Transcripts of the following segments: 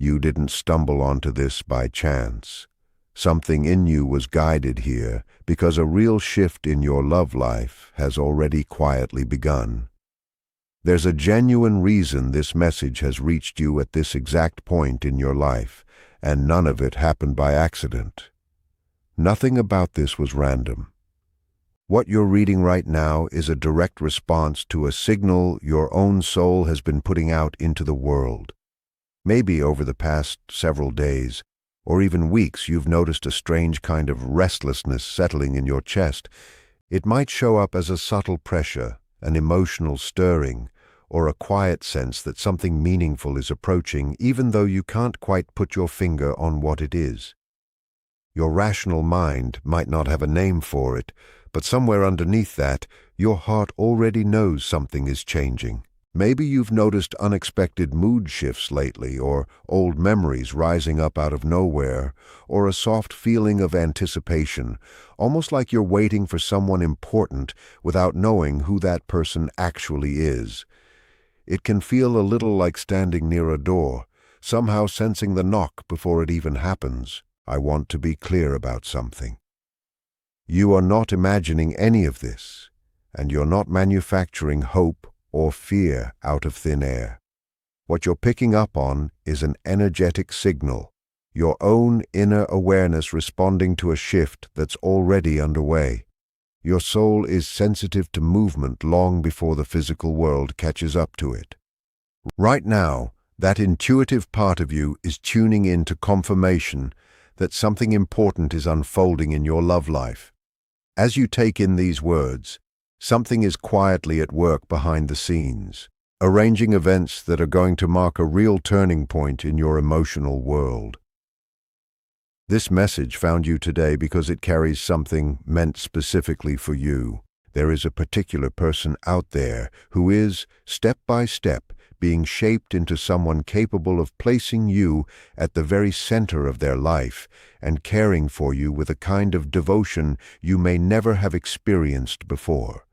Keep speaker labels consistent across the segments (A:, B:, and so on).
A: You didn't stumble onto this by chance. Something in you was guided here because a real shift in your love life has already quietly begun. There's a genuine reason this message has reached you at this exact point in your life, and none of it happened by accident. Nothing about this was random. What you're reading right now is a direct response to a signal your own soul has been putting out into the world. Maybe over the past several days, or even weeks, you've noticed a strange kind of restlessness settling in your chest. It might show up as a subtle pressure, an emotional stirring, or a quiet sense that something meaningful is approaching, even though you can't quite put your finger on what it is. Your rational mind might not have a name for it, but somewhere underneath that, your heart already knows something is changing. Maybe you've noticed unexpected mood shifts lately, or old memories rising up out of nowhere, or a soft feeling of anticipation, almost like you're waiting for someone important without knowing who that person actually is. It can feel a little like standing near a door, somehow sensing the knock before it even happens. I want to be clear about something. You are not imagining any of this, and you're not manufacturing hope or fear out of thin air. What you're picking up on is an energetic signal, your own inner awareness responding to a shift that's already underway. Your soul is sensitive to movement long before the physical world catches up to it. Right now, that intuitive part of you is tuning in to confirmation that something important is unfolding in your love life. As you take in these words, something is quietly at work behind the scenes, arranging events that are going to mark a real turning point in your emotional world. This message found you today because it carries something meant specifically for you. There is a particular person out there who is, step by step, being shaped into someone capable of placing you at the very center of their life and caring for you with a kind of devotion you may never have experienced before.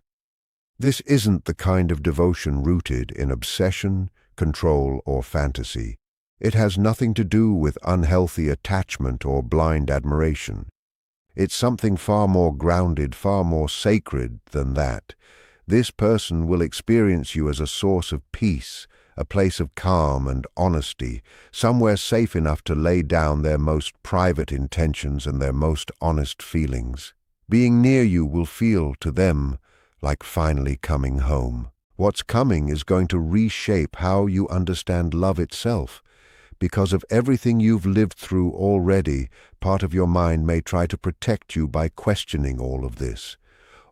A: This isn't the kind of devotion rooted in obsession, control, or fantasy. It has nothing to do with unhealthy attachment or blind admiration. It's something far more grounded, far more sacred than that. This person will experience you as a source of peace, a place of calm and honesty, somewhere safe enough to lay down their most private intentions and their most honest feelings. Being near you will feel, to them, like finally coming home. What's coming is going to reshape how you understand love itself. Because of everything you've lived through already, part of your mind may try to protect you by questioning all of this.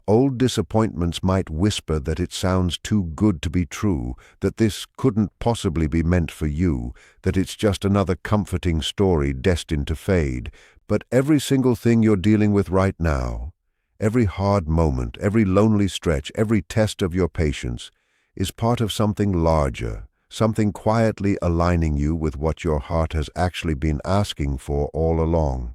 A: Old disappointments might whisper that it sounds too good to be true, that this couldn't possibly be meant for you, that it's just another comforting story destined to fade. But every single thing you're dealing with right now, every hard moment, every lonely stretch, every test of your patience, is part of something larger, something quietly aligning you with what your heart has actually been asking for all along.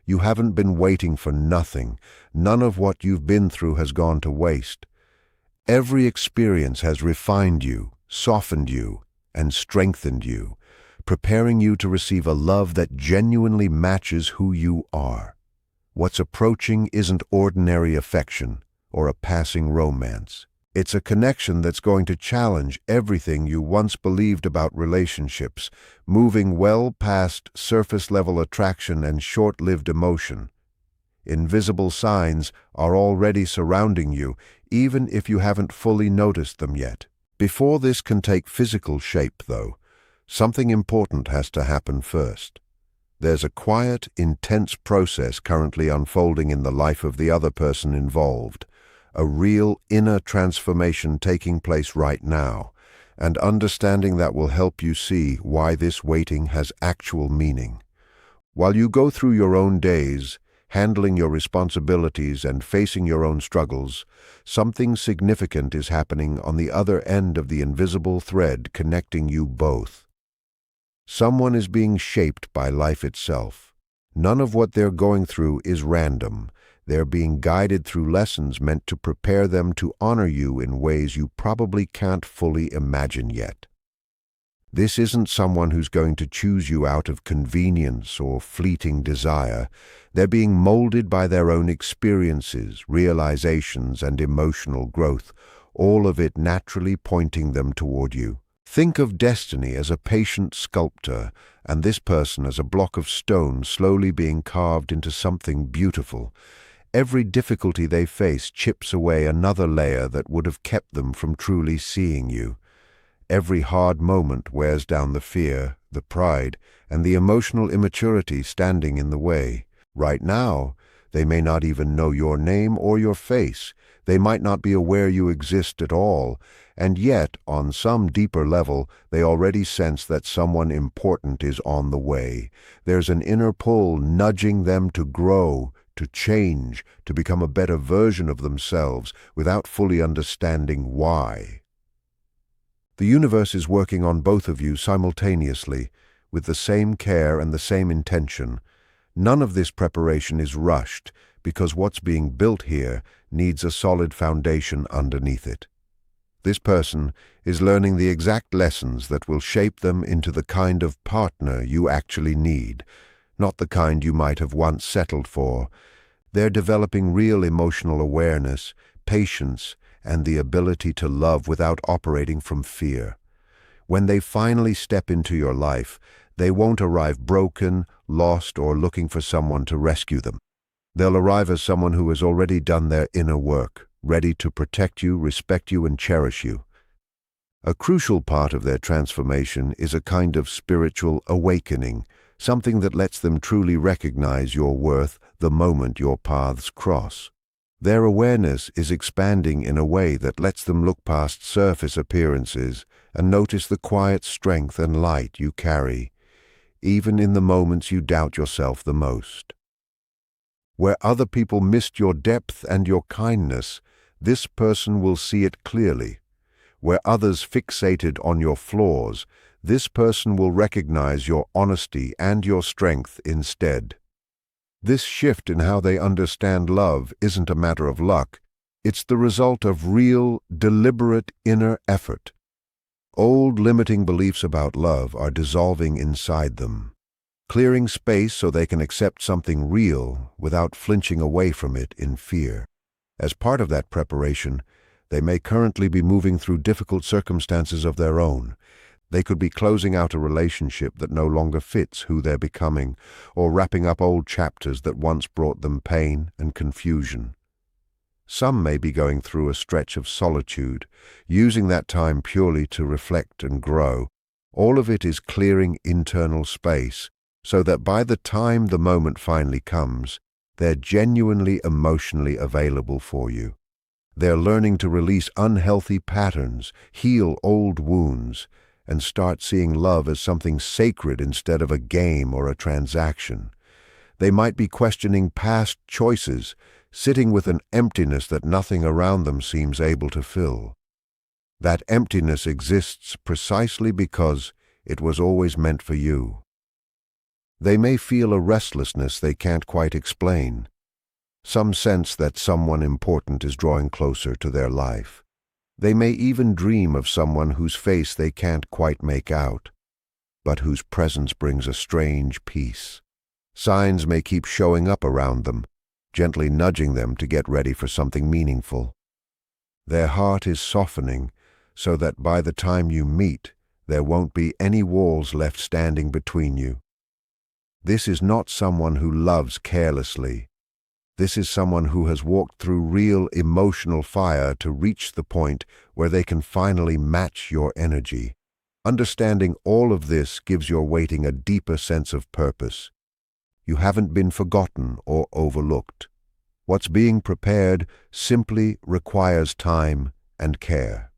A: You haven't been waiting for nothing. None of what you've been through has gone to waste. Every experience has refined you, softened you, and strengthened you, preparing you to receive a love that genuinely matches who you are. What's approaching isn't ordinary affection or a passing romance. It's a connection that's going to challenge everything you once believed about relationships, moving well past surface-level attraction and short-lived emotion. Invisible signs are already surrounding you, even if you haven't fully noticed them yet. Before this can take physical shape, though, something important has to happen first. There's a quiet, intense process currently unfolding in the life of the other person involved. A real inner transformation taking place right now, and understanding that will help you see why this waiting has actual meaning. While you go through your own days, handling your responsibilities and facing your own struggles, something significant is happening on the other end of the invisible thread connecting you both. Someone is being shaped by life itself. None of what they're going through is random. They're being guided through lessons meant to prepare them to honor you in ways you probably can't fully imagine yet. This isn't someone who's going to choose you out of convenience or fleeting desire. They're being molded by their own experiences, realizations, and emotional growth, all of it naturally pointing them toward you. Think of destiny as a patient sculptor, and this person as a block of stone slowly being carved into something beautiful. Every difficulty they face chips away another layer that would have kept them from truly seeing you. Every hard moment wears down the fear, the pride, and the emotional immaturity standing in the way. Right now, they may not even know your name or your face. They might not be aware you exist at all, and yet, on some deeper level, they already sense that someone important is on the way. There's an inner pull nudging them to grow, to change, to become a better version of themselves, without fully understanding why. The universe is working on both of you simultaneously, with the same care and the same intention. None of this preparation is rushed, because what's being built here needs a solid foundation underneath it. This person is learning the exact lessons that will shape them into the kind of partner you actually need, not the kind you might have once settled for. They're developing real emotional awareness, patience, and the ability to love without operating from fear. When they finally step into your life, they won't arrive broken, lost, or looking for someone to rescue them. They'll arrive as someone who has already done their inner work, ready to protect you, respect you, and cherish you. A crucial part of their transformation is a kind of spiritual awakening, something that lets them truly recognize your worth the moment your paths cross. Their awareness is expanding in a way that lets them look past surface appearances and notice the quiet strength and light you carry, even in the moments you doubt yourself the most. Where other people missed your depth and your kindness, this person will see it clearly. Where others fixated on your flaws, this person will recognize your honesty and your strength instead. This shift in how they understand love isn't a matter of luck. It's the result of real, deliberate inner effort. Old limiting beliefs about love are dissolving inside them, clearing space so they can accept something real without flinching away from it in fear. As part of that preparation, they may currently be moving through difficult circumstances of their own. They could be closing out a relationship that no longer fits who they're becoming, or wrapping up old chapters that once brought them pain and confusion. Some may be going through a stretch of solitude, using that time purely to reflect and grow. All of it is clearing internal space, so that by the time the moment finally comes, they're genuinely emotionally available for you. They're learning to release unhealthy patterns, heal old wounds, and start seeing love as something sacred instead of a game or a transaction. They might be questioning past choices, sitting with an emptiness that nothing around them seems able to fill. That emptiness exists precisely because it was always meant for you. They may feel a restlessness they can't quite explain, some sense that someone important is drawing closer to their life. They may even dream of someone whose face they can't quite make out, but whose presence brings a strange peace. Signs may keep showing up around them, gently nudging them to get ready for something meaningful. Their heart is softening so that by the time you meet, there won't be any walls left standing between you. This is not someone who loves carelessly. This is someone who has walked through real emotional fire to reach the point where they can finally match your energy. Understanding all of this gives your waiting a deeper sense of purpose. You haven't been forgotten or overlooked. What's being prepared simply requires time and care.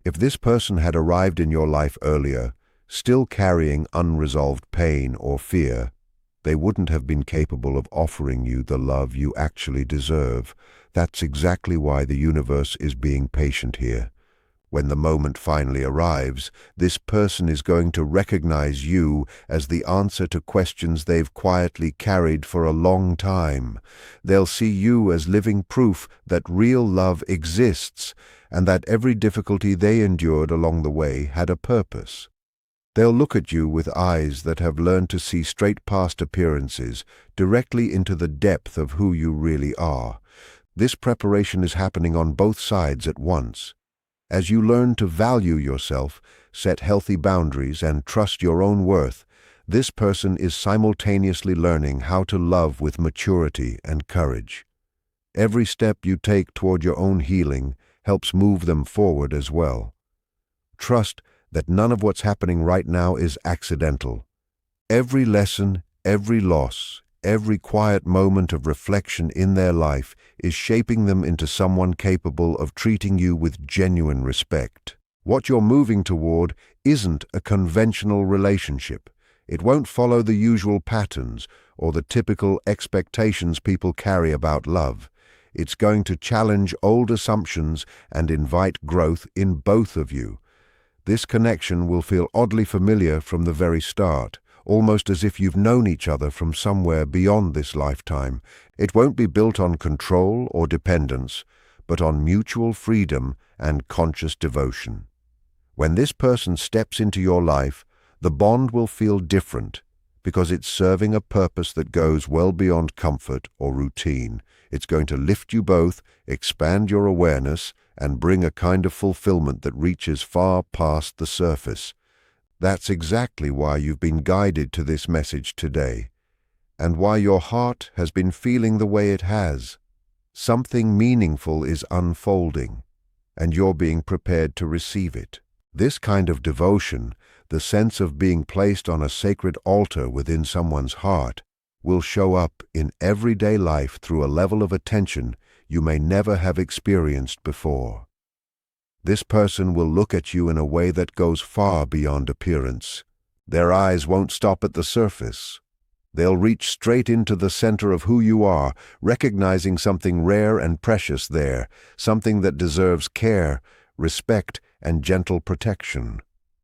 A: If this person had arrived in your life earlier, still carrying unresolved pain or fear, they wouldn't have been capable of offering you the love you actually deserve. That's exactly why the universe is being patient here. When the moment finally arrives, this person is going to recognize you as the answer to questions they've quietly carried for a long time. They'll see you as living proof that real love exists and that every difficulty they endured along the way had a purpose. They'll look at you with eyes that have learned to see straight past appearances, directly into the depth of who you really are. This preparation is happening on both sides at once. As you learn to value yourself, set healthy boundaries, and trust your own worth, this person is simultaneously learning how to love with maturity and courage. Every step you take toward your own healing helps move them forward as well. Trust that none of what's happening right now is accidental. Every lesson, every loss, every quiet moment of reflection in their life is shaping them into someone capable of treating you with genuine respect. What you're moving toward isn't a conventional relationship. It won't follow the usual patterns or the typical expectations people carry about love. It's going to challenge old assumptions and invite growth in both of you. This connection will feel oddly familiar from the very start, almost as if you've known each other from somewhere beyond this lifetime. It won't be built on control or dependence, but on mutual freedom and conscious devotion. When this person steps into your life, the bond will feel different because it's serving a purpose that goes well beyond comfort or routine. It's going to lift you both, expand your awareness, and bring a kind of fulfillment that reaches far past the surface. That's exactly why you've been guided to this message today, and why your heart has been feeling the way it has. Something meaningful is unfolding, and you're being prepared to receive it. This kind of devotion, the sense of being placed on a sacred altar within someone's heart, will show up in everyday life through a level of attention you may never have experienced before. This person will look at you in a way that goes far beyond appearance. Their eyes won't stop at the surface. They'll reach straight into the center of who you are, recognizing something rare and precious there, something that deserves care, respect, and gentle protection.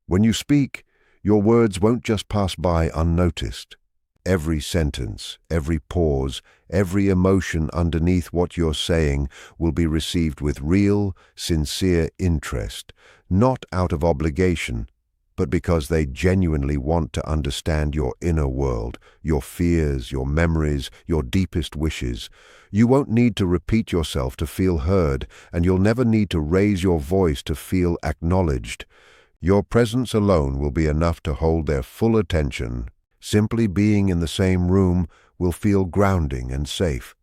A: When you speak, your words won't just pass by unnoticed. Every sentence, every pause, every emotion underneath what you're saying will be received with real, sincere interest, not out of obligation, but because they genuinely want to understand your inner world, your fears, your memories, your deepest wishes. You won't need to repeat yourself to feel heard, and you'll never need to raise your voice to feel acknowledged. Your presence alone will be enough to hold their full attention. Simply being in the same room will feel grounding and safe.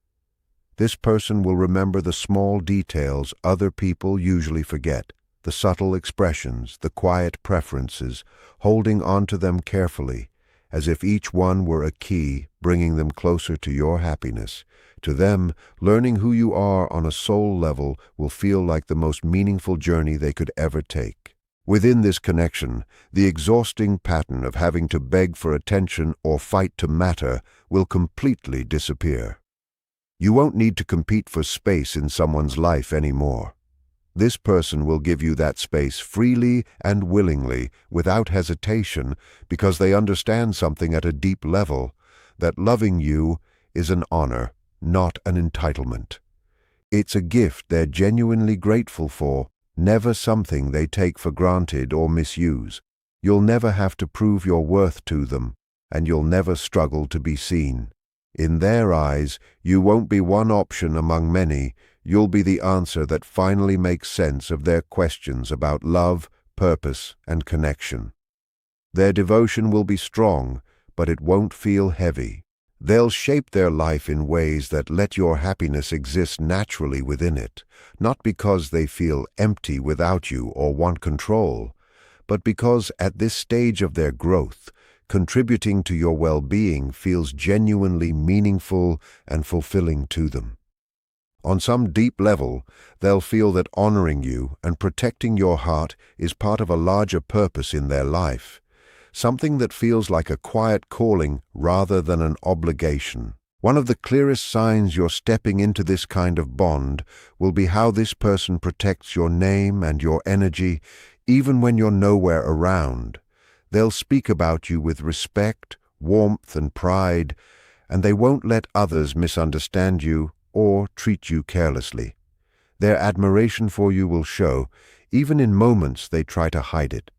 A: This person will remember the small details other people usually forget, the subtle expressions, the quiet preferences, holding on to them carefully, as if each one were a key bringing them closer to your happiness. To them, learning who you are on a soul level will feel like the most meaningful journey they could ever take. Within this connection, the exhausting pattern of having to beg for attention or fight to matter will completely disappear. You won't need to compete for space in someone's life anymore. This person will give you that space freely and willingly, without hesitation, because they understand something at a deep level, that loving you is an honor, not an entitlement. It's a gift they're genuinely grateful for, never something they take for granted or misuse. You'll never have to prove your worth to them, and you'll never struggle to be seen. In their eyes, you won't be one option among many. You'll be the answer that finally makes sense of their questions about love, purpose, and connection. Their devotion will be strong, but it won't feel heavy. They'll shape their life in ways that let your happiness exist naturally within it, not because they feel empty without you or want control, but because at this stage of their growth, contributing to your well-being feels genuinely meaningful and fulfilling to them. On some deep level, they'll feel that honoring you and protecting your heart is part of a larger purpose in their life, something that feels like a quiet calling rather than an obligation. One of the clearest signs you're stepping into this kind of bond will be how this person protects your name and your energy, even when you're nowhere around. They'll speak about you with respect, warmth, and pride, and they won't let others misunderstand you or treat you carelessly. Their admiration for you will show, even in moments they try to hide it.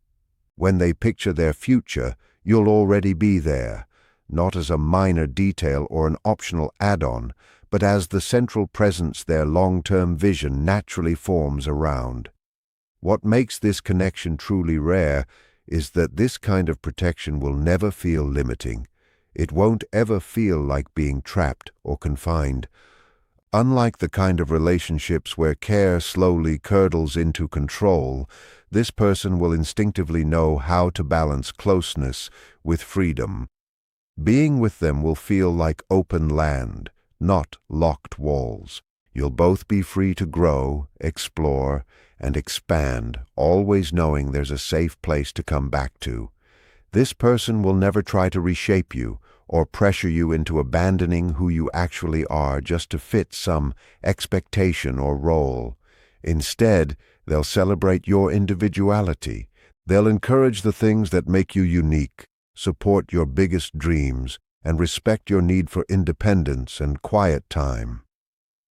A: When they picture their future, you'll already be there, not as a minor detail or an optional add-on, but as the central presence their long-term vision naturally forms around. What makes this connection truly rare is that this kind of protection will never feel limiting. It won't ever feel like being trapped or confined. Unlike the kind of relationships where care slowly curdles into control, this person will instinctively know how to balance closeness with freedom. Being with them will feel like open land, not locked walls. You'll both be free to grow, explore, and expand, always knowing there's a safe place to come back to. This person will never try to reshape you or pressure you into abandoning who you actually are just to fit some expectation or role. Instead, they'll celebrate your individuality. They'll encourage the things that make you unique, support your biggest dreams, and respect your need for independence and quiet time.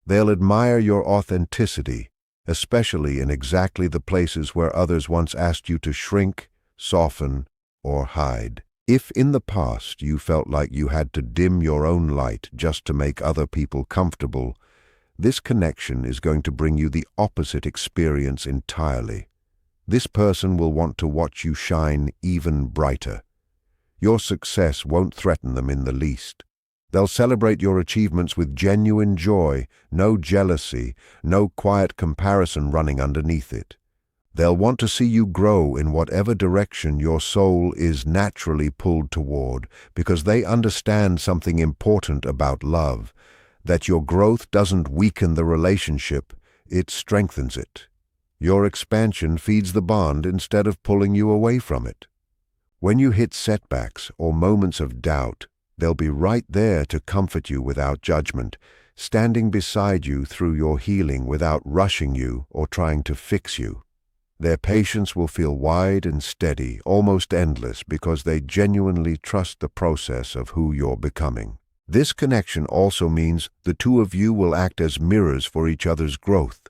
A: They'll admire your authenticity, especially in exactly the places where others once asked you to shrink, soften, or hide. If in the past you felt like you had to dim your own light just to make other people comfortable, this connection is going to bring you the opposite experience entirely. This person will want to watch you shine even brighter. Your success won't threaten them in the least. They'll celebrate your achievements with genuine joy, no jealousy, no quiet comparison running underneath it. They'll want to see you grow in whatever direction your soul is naturally pulled toward, because they understand something important about love, that your growth doesn't weaken the relationship, it strengthens it. Your expansion feeds the bond instead of pulling you away from it. When you hit setbacks or moments of doubt, they'll be right there to comfort you without judgment, standing beside you through your healing without rushing you or trying to fix you. Their patience will feel wide and steady, almost endless, because they genuinely trust the process of who you're becoming. This connection also means the two of you will act as mirrors for each other's growth.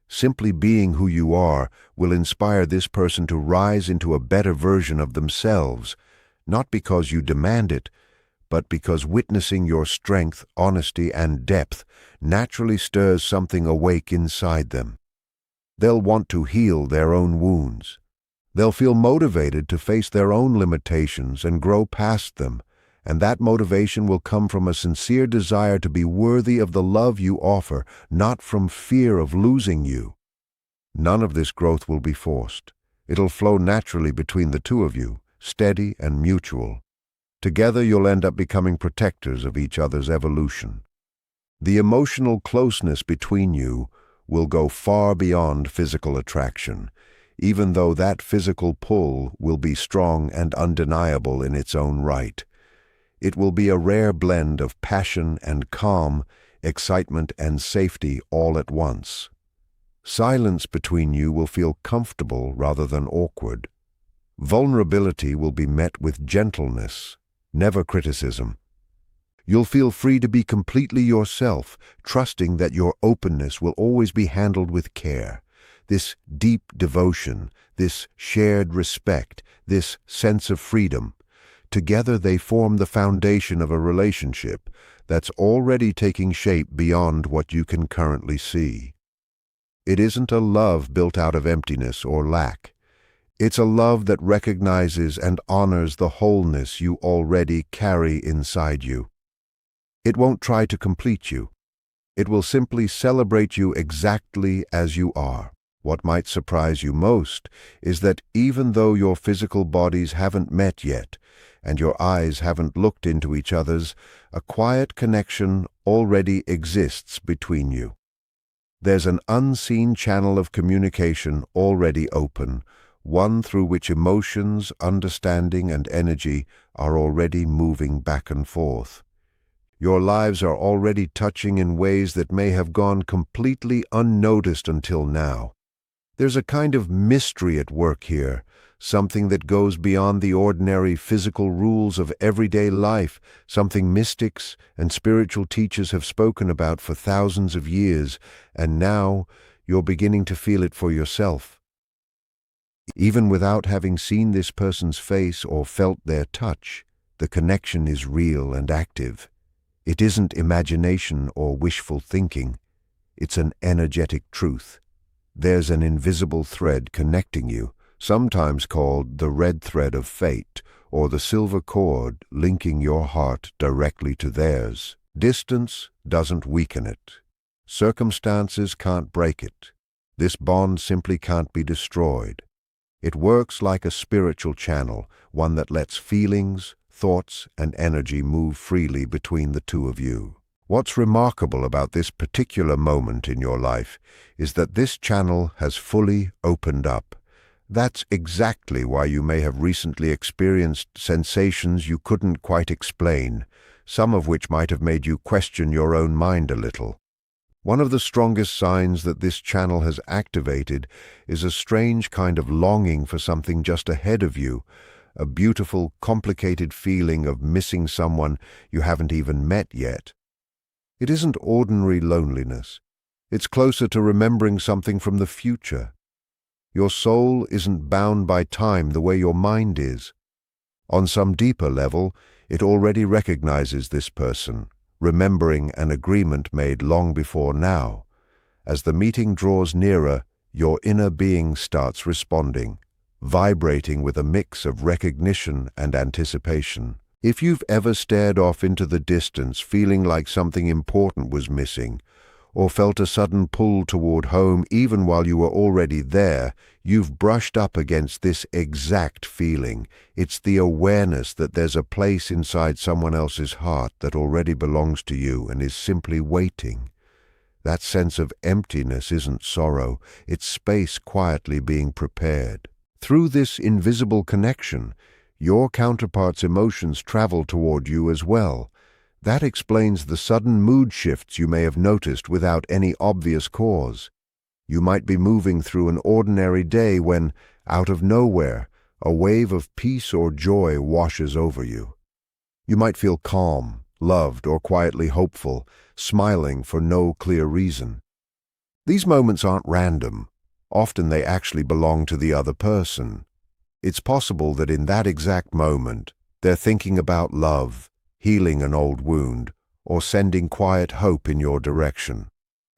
A: Simply being who you are will inspire this person to rise into a better version of themselves, not because you demand it, but because witnessing your strength, honesty, and depth naturally stirs something awake inside them. They'll want to heal their own wounds. They'll feel motivated to face their own limitations and grow past them, and that motivation will come from a sincere desire to be worthy of the love you offer, not from fear of losing you. None of this growth will be forced. It'll flow naturally between the two of you, steady and mutual. Together you'll end up becoming protectors of each other's evolution. The emotional closeness between you will go far beyond physical attraction, even though that physical pull will be strong and undeniable in its own right. It will be a rare blend of passion and calm, excitement and safety all at once. Silence between you will feel comfortable rather than awkward. Vulnerability will be met with gentleness, never criticism. You'll feel free to be completely yourself, trusting that your openness will always be handled with care. This deep devotion, this shared respect, this sense of freedom, together they form the foundation of a relationship that's already taking shape beyond what you can currently see. It isn't a love built out of emptiness or lack. It's a love that recognizes and honors the wholeness you already carry inside you. It won't try to complete you. It will simply celebrate you exactly as you are. What might surprise you most is that even though your physical bodies haven't met yet, and your eyes haven't looked into each other's, a quiet connection already exists between you. There's an unseen channel of communication already open, one through which emotions, understanding, and energy are already moving back and forth. Your lives are already touching in ways that may have gone completely unnoticed until now. There's a kind of mystery at work here, something that goes beyond the ordinary physical rules of everyday life, something mystics and spiritual teachers have spoken about for thousands of years, and now you're beginning to feel it for yourself. Even without having seen this person's face or felt their touch, the connection is real and active. It isn't imagination or wishful thinking. It's an energetic truth. There's an invisible thread connecting you, sometimes called the red thread of fate, or the silver cord linking your heart directly to theirs. Distance doesn't weaken it. Circumstances can't break it. This bond simply can't be destroyed. It works like a spiritual channel, one that lets feelings, thoughts, and energy move freely between the two of you. What's remarkable about this particular moment in your life is that this channel has fully opened up. That's exactly why you may have recently experienced sensations you couldn't quite explain, some of which might have made you question your own mind a little. One of the strongest signs that this channel has activated is a strange kind of longing for something just ahead of you, a beautiful, complicated feeling of missing someone you haven't even met yet. It isn't ordinary loneliness. It's closer to remembering something from the future. Your soul isn't bound by time the way your mind is. On some deeper level, it already recognizes this person, remembering an agreement made long before now. As the meeting draws nearer, your inner being starts responding, vibrating with a mix of recognition and anticipation. If you've ever stared off into the distance feeling like something important was missing, or felt a sudden pull toward home even while you were already there, you've brushed up against this exact feeling. It's the awareness that there's a place inside someone else's heart that already belongs to you and is simply waiting. That sense of emptiness isn't sorrow, it's space quietly being prepared. Through this invisible connection, your counterpart's emotions travel toward you as well. That explains the sudden mood shifts you may have noticed without any obvious cause. You might be moving through an ordinary day when, out of nowhere, a wave of peace or joy washes over you. You might feel calm, loved, or quietly hopeful, smiling for no clear reason. These moments aren't random. Often they actually belong to the other person. It's possible that in that exact moment, they're thinking about love, healing an old wound, or sending quiet hope in your direction.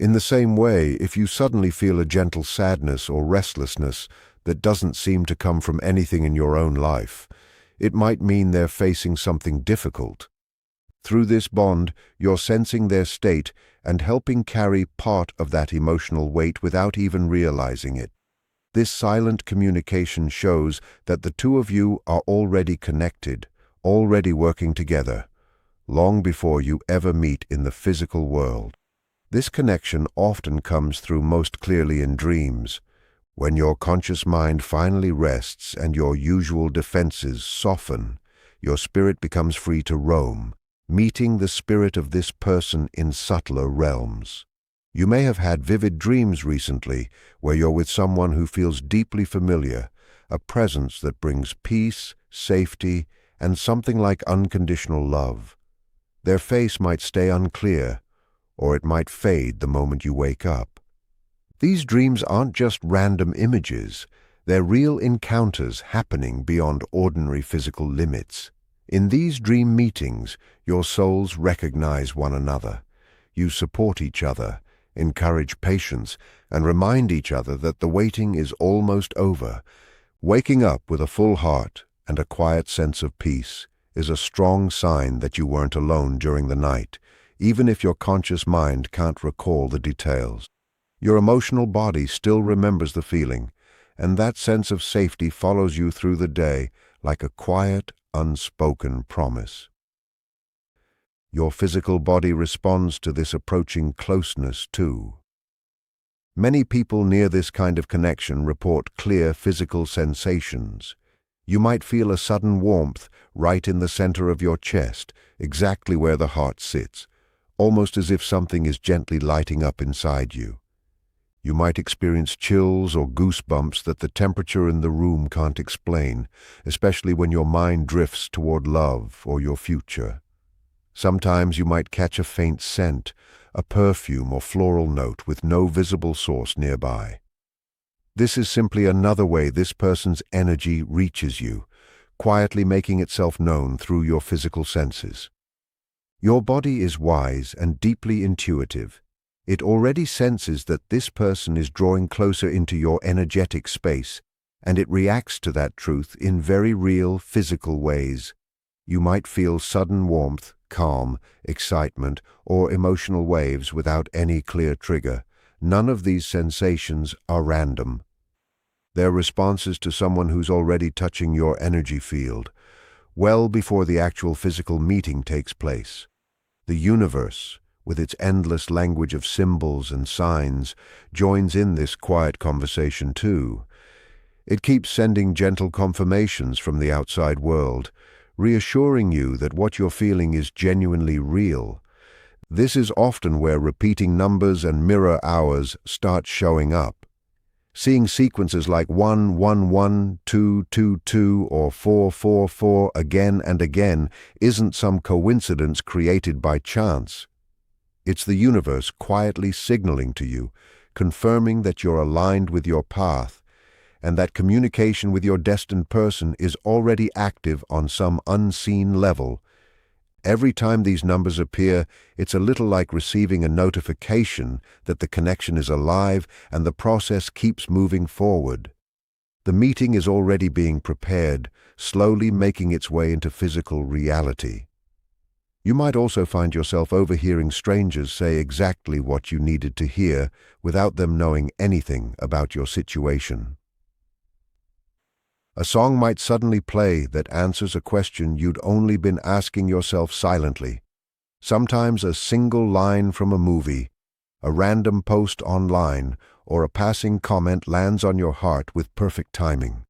A: In the same way, if you suddenly feel a gentle sadness or restlessness that doesn't seem to come from anything in your own life, it might mean they're facing something difficult. Through this bond, you're sensing their state and helping carry part of that emotional weight without even realizing it. This silent communication shows that the two of you are already connected, already working together, long before you ever meet in the physical world. This connection often comes through most clearly in dreams, when your conscious mind finally rests and your usual defenses soften. Your spirit becomes free to roam, meeting the spirit of this person in subtler realms. You may have had vivid dreams recently where you're with someone who feels deeply familiar, a presence that brings peace, safety, and something like unconditional love. Their face might stay unclear, or it might fade the moment you wake up. These dreams aren't just random images, they're real encounters happening beyond ordinary physical limits. In these dream meetings, your souls recognize one another. You support each other, encourage patience, and remind each other that the waiting is almost over. Waking up with a full heart and a quiet sense of peace is a strong sign that you weren't alone during the night, even if your conscious mind can't recall the details. Your emotional body still remembers the feeling, and that sense of safety follows you through the day like a quiet, unspoken promise. Your physical body responds to this approaching closeness too. Many people near this kind of connection report clear physical sensations. You might feel a sudden warmth right in the center of your chest, exactly where the heart sits, almost as if something is gently lighting up inside you. You might experience chills or goosebumps that the temperature in the room can't explain, especially when your mind drifts toward love or your future. Sometimes you might catch a faint scent, a perfume or floral note with no visible source nearby. This is simply another way this person's energy reaches you, quietly making itself known through your physical senses. Your body is wise and deeply intuitive. It already senses that this person is drawing closer into your energetic space, and it reacts to that truth in very real, physical ways. You might feel sudden warmth, calm, excitement, or emotional waves without any clear trigger. None of these sensations are random. They're responses to someone who's already touching your energy field, well before the actual physical meeting takes place. The universe, with its endless language of symbols and signs, joins in this quiet conversation too. It keeps sending gentle confirmations from the outside world, reassuring you that what you're feeling is genuinely real. This is often where repeating numbers and mirror hours start showing up. Seeing sequences like 111, 222, or 444 again and again isn't some coincidence created by chance. It's the universe quietly signaling to you, confirming that you're aligned with your path, and that communication with your destined person is already active on some unseen level. Every time these numbers appear, it's a little like receiving a notification that the connection is alive and the process keeps moving forward. The meeting is already being prepared, slowly making its way into physical reality. You might also find yourself overhearing strangers say exactly what you needed to hear without them knowing anything about your situation. A song might suddenly play that answers a question you'd only been asking yourself silently. Sometimes a single line from a movie, a random post online, or a passing comment lands on your heart with perfect timing.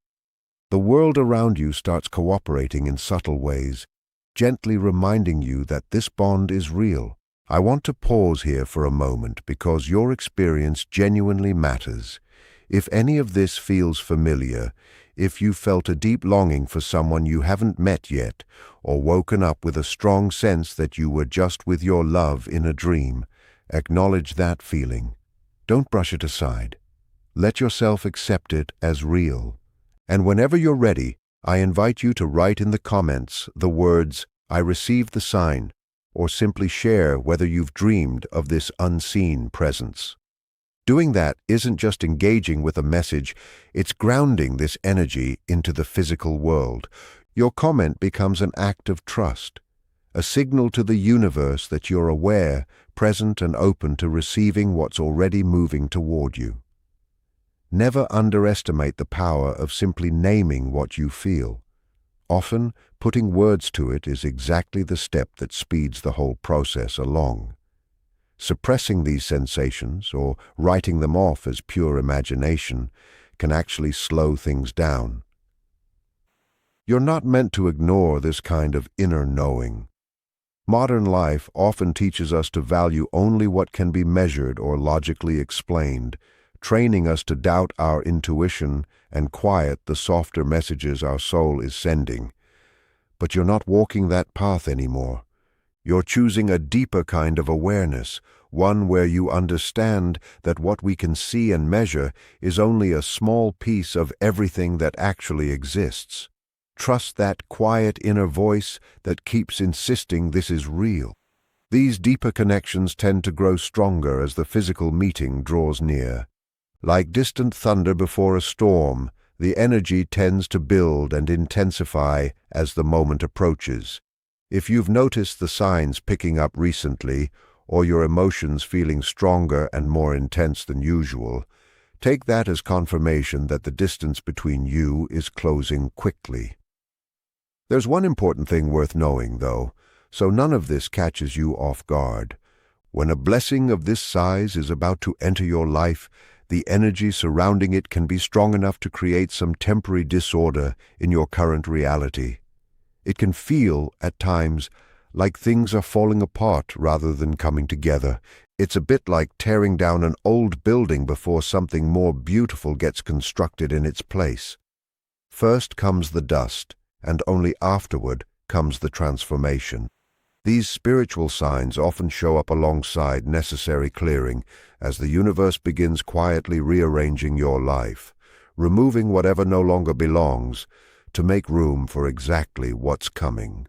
A: The world around you starts cooperating in subtle ways, gently reminding you that this bond is real. I want to pause here for a moment because your experience genuinely matters. If any of this feels familiar, if you felt a deep longing for someone you haven't met yet, or woken up with a strong sense that you were just with your love in a dream, acknowledge that feeling. Don't brush it aside. Let yourself accept it as real. And whenever you're ready, I invite you to write in the comments the words, "I received the sign," or simply share whether you've dreamed of this unseen presence. Doing that isn't just engaging with a message, it's grounding this energy into the physical world. Your comment becomes an act of trust, a signal to the universe that you're aware, present, and open to receiving what's already moving toward you. Never underestimate the power of simply naming what you feel. Often, putting words to it is exactly the step that speeds the whole process along. Suppressing these sensations or writing them off as pure imagination can actually slow things down. You're not meant to ignore this kind of inner knowing. Modern life often teaches us to value only what can be measured or logically explained, training us to doubt our intuition and quiet the softer messages our soul is sending. But you're not walking that path anymore. You're choosing a deeper kind of awareness, one where you understand that what we can see and measure is only a small piece of everything that actually exists. Trust that quiet inner voice that keeps insisting this is real. These deeper connections tend to grow stronger as the physical meeting draws near. Like distant thunder before a storm, the energy tends to build and intensify as the moment approaches. If you've noticed the signs picking up recently, or your emotions feeling stronger and more intense than usual, take that as confirmation that the distance between you is closing quickly. There's one important thing worth knowing, though, so none of this catches you off guard. When a blessing of this size is about to enter your life, the energy surrounding it can be strong enough to create some temporary disorder in your current reality. It can feel, at times, like things are falling apart rather than coming together. It's a bit like tearing down an old building before something more beautiful gets constructed in its place. First comes the dust, and only afterward comes the transformation. These spiritual signs often show up alongside necessary clearing as the universe begins quietly rearranging your life. removing whatever no longer belongs to make room for exactly what's coming.